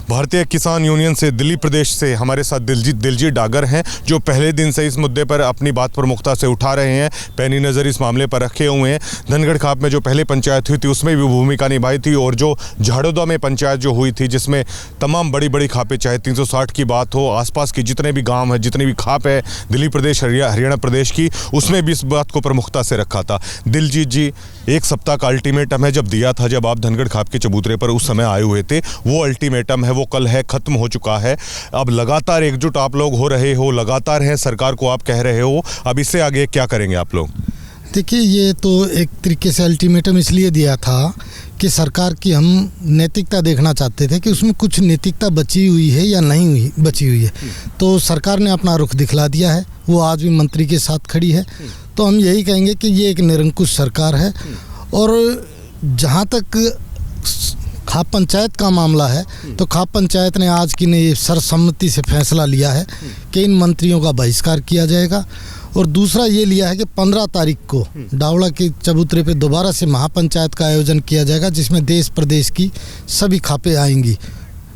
भारतीय किसान यूनियन से दिल्ली प्रदेश से हमारे साथ दिलजीत डागर हैं, जो पहले दिन से इस मुद्दे पर अपनी बात प्रमुखता से उठा रहे हैं, पैनी नज़र इस मामले पर रखे हुए हैं। धनगढ़ खाप में जो पहले पंचायत हुई थी उसमें भी भूमिका निभाई थी, और जो झाड़ोदा में पंचायत जो हुई थी जिसमें तमाम बड़ी बड़ी खापें, चाहे 360 की बात हो, आसपास के जितने भी गाँव हैं, जितनी भी खाप है दिल्ली प्रदेश हरियाणा प्रदेश की, उसमें भी इस बात को प्रमुखता से रखा था। दिलजीत जी, एक सप्ताह का अल्टीमेटम है जब दिया था, जब आप धनगढ़ खाप के चबूतरे पर उस समय आए हुए थे, वो अल्टीमेटम है, वो कल है, खत्म हो चुका है। अब लगातार एकजुट आप लोग हो रहे हो, लगातार हैं, सरकार को आप कह रहे हो, अब इससे आगे क्या करेंगे आप लोग? देखिए, ये तो एक तरीके से अल्टीमेटम इसलिए दिया था कि सरकार की हम नैतिकता देखना चाहते थे कि उसमें कुछ नैतिकता बची हुई है या नहीं बची हुई है। तो सरकार ने अपना रुख दिखला दिया है, वो आज भी मंत्री के साथ खड़ी है। तो हम यही कहेंगे कि ये एक निरंकुश सरकार है। और जहाँ तक खाप पंचायत का मामला है, तो खाप पंचायत ने आज की ने सर्वसम्मति से फैसला लिया है कि इन मंत्रियों का बहिष्कार किया जाएगा। और दूसरा ये लिया है कि 15 तारीख को डावड़ा के चबूतरे पे दोबारा से महापंचायत का आयोजन किया जाएगा, जिसमें देश प्रदेश की सभी खापें आएंगी।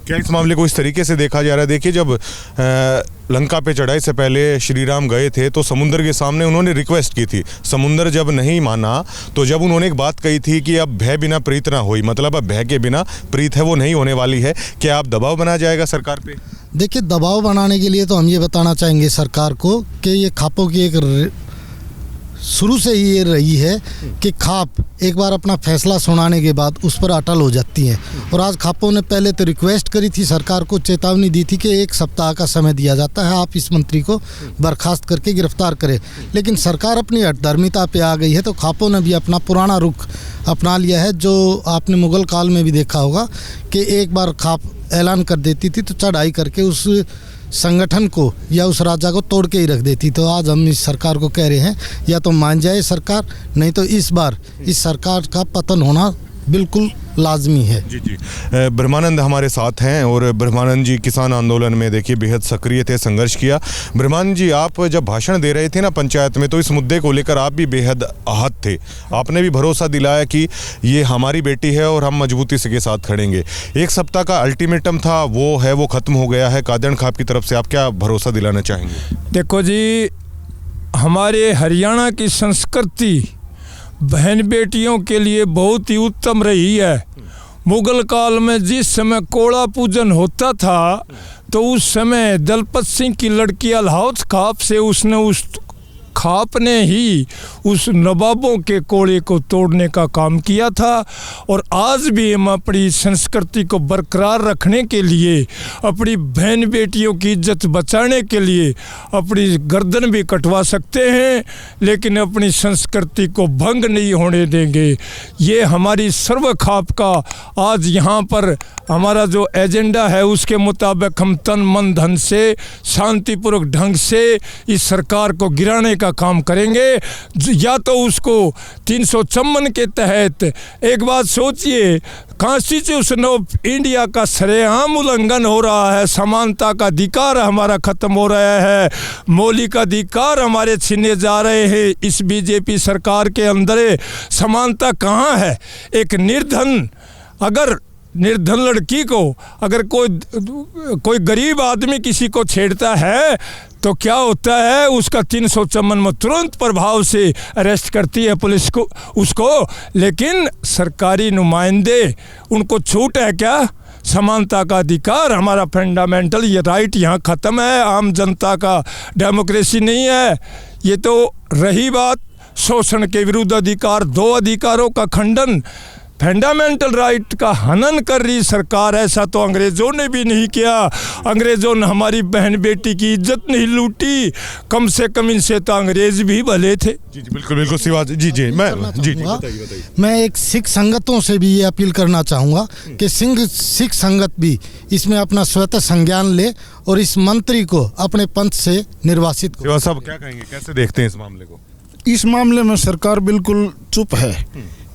क्या इस मामले को इस तरीके से देखा जा रहा है? देखिए, जब लंका पे चढ़ाई से पहले श्री राम गए थे तो समुद्र के सामने उन्होंने रिक्वेस्ट की थी। समुद्र जब नहीं माना तो जब उन्होंने एक बात कही थी कि अब भय बिना प्रीत ना होई, मतलब अब भय के बिना प्रीत है वो नहीं होने वाली है। क्या आप दबाव बनाया जाएगा सरकार पे? देखिए, दबाव बनाने के लिए तो हम ये बताना चाहेंगे सरकार को कि ये खापों की एक शुरू से ही ये रही है कि खाप एक बार अपना फैसला सुनाने के बाद उस पर अटल हो जाती हैं। और आज खापों ने पहले तो रिक्वेस्ट करी थी, सरकार को चेतावनी दी थी कि 1 सप्ताह का समय दिया जाता है, आप इस मंत्री को बर्खास्त करके गिरफ्तार करें। लेकिन सरकार अपनी हठधर्मिता पे आ गई है, तो खापों ने भी अपना पुराना रुख अपना लिया है। जो आपने मुगल काल में भी देखा होगा कि एक बार खाप ऐलान कर देती थी तो चढ़ाई करके उस संगठन को या उस राजा को तोड़ के ही रख देती। तो आज हम इस सरकार को कह रहे हैं, या तो मान जाए सरकार, नहीं तो इस बार इस सरकार का पतन होना बिल्कुल लाजमी है। जी जी, ब्रह्मानंद हमारे साथ हैं, और ब्रह्मानंद जी किसान आंदोलन में देखिए बेहद सक्रिय थे, संघर्ष किया। ब्रह्मानंद जी, आप जब भाषण दे रहे थे ना पंचायत में, तो इस मुद्दे को लेकर आप भी बेहद आहत थे। आपने भी भरोसा दिलाया कि ये हमारी बेटी है और हम मजबूती से के साथ खड़ेंगे। 1 सप्ताह का अल्टीमेटम था, वो है, वो खत्म हो गया है। कादन खाप की तरफ से आप क्या भरोसा दिलाना चाहेंगे? देखो जी, हमारे हरियाणा की संस्कृति बहन बेटियों के लिए बहुत ही उत्तम रही है। मुगल काल में जिस समय कोड़ा पूजन होता था, तो उस समय दलपत सिंह की लड़की अलहाउस खाप से उसने उस खाप ने ही उस नवाबों के कोड़े को तोड़ने का काम किया था। और आज भी हम अपनी संस्कृति को बरकरार रखने के लिए, अपनी बहन बेटियों की इज्जत बचाने के लिए अपनी गर्दन भी कटवा सकते हैं, लेकिन अपनी संस्कृति को भंग नहीं होने देंगे। ये हमारी सर्व खाप का आज यहाँ पर हमारा जो एजेंडा है, उसके मुताबिक हम तन मन धन से शांतिपूर्वक ढंग से इस सरकार को गिराने का काम करेंगे। या तो उसको 354 के तहत, एक बात सोचिए, कॉन्स्टिट्यूशन ऑफ इंडिया का सरेआम उल्लंघन हो रहा है, समानता का अधिकार हमारा खत्म हो रहा है, मौलिक अधिकार हमारे छीने जा रहे हैं। इस बीजेपी सरकार के अंदर समानता कहाँ है? एक निर्धन लड़की को अगर कोई गरीब आदमी किसी को छेड़ता है तो क्या होता है? उसका 354 में तुरंत प्रभाव से अरेस्ट करती है पुलिस को उसको। लेकिन सरकारी नुमाइंदे, उनको छूट है क्या? समानता का अधिकार हमारा फंडामेंटल ये राइट यहाँ ख़त्म है। आम जनता का डेमोक्रेसी नहीं है। ये तो रही बात शोषण के विरुद्ध अधिकार, 2 अधिकारों का खंडन, फंडामेंटल राइट का हनन कर रही सरकार। ऐसा तो अंग्रेज़ों ने भी नहीं किया। अंग्रेज़ों ने हमारी बहन बेटी की इज्जत नहीं लूटी, कम से कम इनसे तो अंग्रेज़ भी भले थे। जी जी, बिल्कुल बिल्कुल सी बात। जी जी, बताइए। मैं एक सिख संगतों से भी ये अपील करना चाहूँगा कि सिख संगत भी इसमें अपना स्वतः संज्ञान ले और इस मंत्री को अपने पंथ से निर्वासित करें। सेवा साहब क्या कहेंगे, कैसे देखते हैं इस मामले को? इस मामले में सरकार बिल्कुल चुप है।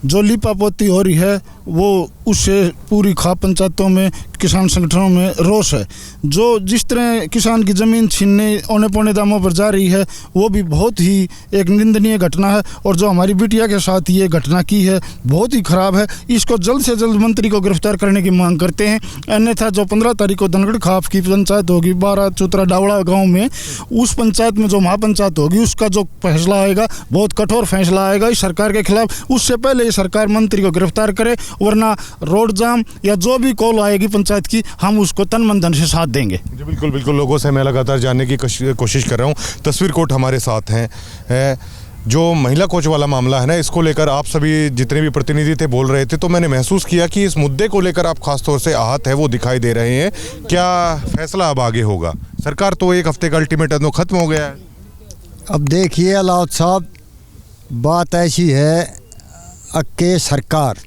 जो लिपापोती हो रही है वो उससे पूरी खाप पंचायतों में किसान संगठनों में रोष है। जो जिस तरह किसान की ज़मीन छीनने औने पौने दामों पर जा रही है वो भी बहुत ही एक निंदनीय घटना है, और जो हमारी बिटिया के साथ ये घटना की है बहुत ही ख़राब है। इसको जल्द से जल्द मंत्री को गिरफ्तार करने की मांग करते हैं। अन्यथा जो 15 तारीख को धनगढ़ खाप की पंचायत होगी 12 चौतरा डावड़ा गाँव में, उस पंचायत में जो महापंचायत होगी उसका जो फैसला आएगा बहुत कठोर फैसला आएगा इस सरकार के खिलाफ। उससे पहले ये सरकार मंत्री को गिरफ्तार करे, वरना रोड जाम या जो भी कॉल आएगी पंचायत की हम उसको तन मन धन से साथ देंगे। जी बिल्कुल बिल्कुल, लोगों से मैं लगातार जानने की कोशिश कर रहा हूँ। तस्वीर कोट हमारे साथ हैं। जो महिला कोच वाला मामला है ना, इसको लेकर आप सभी जितने भी प्रतिनिधि थे बोल रहे थे, तो मैंने महसूस किया कि इस मुद्दे को लेकर आप खास तौर से आहत है वो दिखाई दे रहे हैं। क्या फैसला अब आगे होगा? सरकार तो 1 हफ्ते का अल्टीमेटम खत्म हो गया है। अब देखिए अलाउद साहब, बात ऐसी है कि सरकार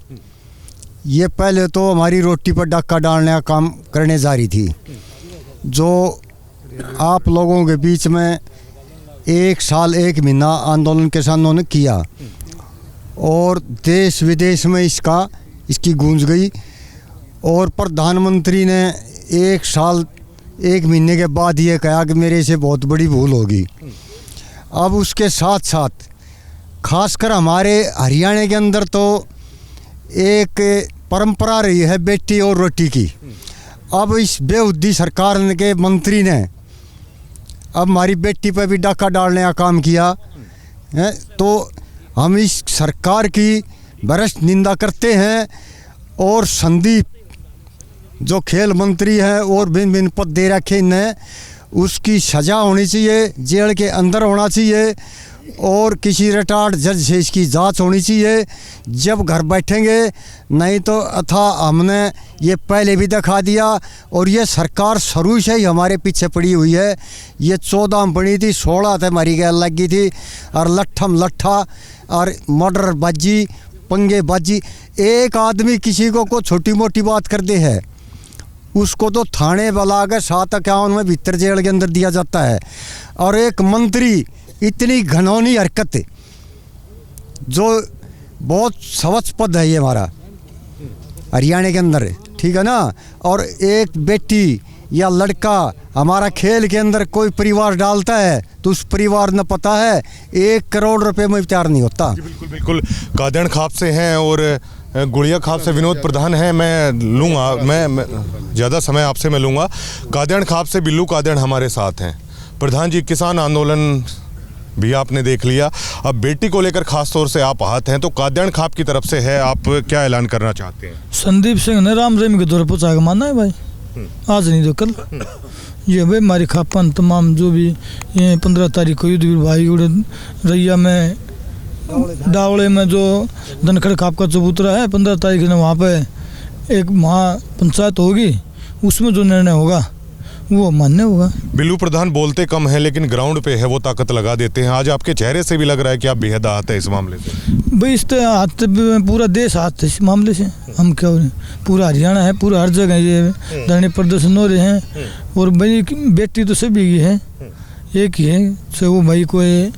ये पहले तो हमारी रोटी पर डाका डालने का काम करने जा रही थी, जो आप लोगों के बीच में 1 साल 1 महीना आंदोलन किसानों ने किया और देश विदेश में इसकी गूंज गई, और प्रधानमंत्री ने 1 साल 1 महीने के बाद ये कहा कि मेरे से बहुत बड़ी भूल होगी। अब उसके साथ साथ खासकर हमारे हरियाणा के अंदर तो एक परंपरा रही है बेटी और रोटी की। अब इस बेहुद्दी सरकार के मंत्री ने अब हमारी बेटी पर भी डाका डालने का काम किया है, तो हम इस सरकार की भ्रष्ट निंदा करते हैं। और संदीप जो खेल मंत्री है और भिन्न भिन्न पद दे रखे इन्हें, उसकी सज़ा होनी चाहिए, जेल के अंदर होना चाहिए, और किसी रिटायर्ड जज से इसकी जांच होनी चाहिए जब घर बैठेंगे। नहीं तो अथा हमने ये पहले भी दिखा दिया, और ये सरकार शुरू से ही हमारे पीछे पड़ी हुई है। ये 14 में बनी थी, 16 थे हमारी गैल लगी थी, और लट्ठम लट्ठा और मर्डर बाजी पंगे बाजी। एक आदमी किसी को छोटी मोटी बात कर दे है उसको तो थाने बुला कर 751 में भीतर जेल के अंदर दिया जाता है। और एक मंत्री इतनी घनौनी हरकत, जो बहुत स्वच्छ पद है ये हमारा हरियाणा के अंदर, ठीक है ना। और एक बेटी या लड़का हमारा खेल के अंदर कोई परिवार डालता है तो उस परिवार ने पता है 1 करोड़ रुपए में विचार नहीं होता। बिल्कुल बिल्कुल, कादण खाप से हैं और गुड़िया खाप से विनोद प्रधान हैं। मैं लूँगा, मैं ज़्यादा समय आपसे मैं लूँगा। कादण खाप से बिल्लू कादण हमारे साथ हैं। प्रधान जी, किसान आंदोलन भी आपने देख लिया, अब बेटी को लेकर खास तौर से आप आहत हैं, तो कादण खाप की तरफ से है, आप क्या ऐलान करना चाहते हैं? संदीप सिंह ने राम रहीम के दौर पहुँचा के माना है भाई, आज नहीं तो कल। ये भाई हमारी खापन तमाम जो भी ये 15 तारीख को युद्ध भाई उड़े रैया में डावड़े में जो धनखड़ खाप का चबूतरा है, 15 तारीख ने वहाँ पे एक महापंचायत होगी, उसमें जो निर्णय होगा वो मान्य होगा। बिल्लू प्रधान बोलते कम है लेकिन ग्राउंड पे है वो ताकत लगा देते हैं। आज आपके चेहरे से भी लग रहा है कि आप बेहद आहत है इस मामले से। भाई इस हाथ पूरा देश हाथ है इस मामले से। हम क्या हो रहे हैं, पूरा हरियाणा है, पूरा हर जगह ये धरने प्रदर्शन हो रहे हैं। और भाई बेटी तो सभी की है, एक ही है, चाहे वो भाई कोई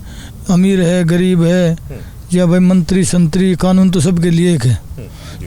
अमीर है गरीब है या भाई मंत्री संतरी, कानून तो सबके लिए एक है।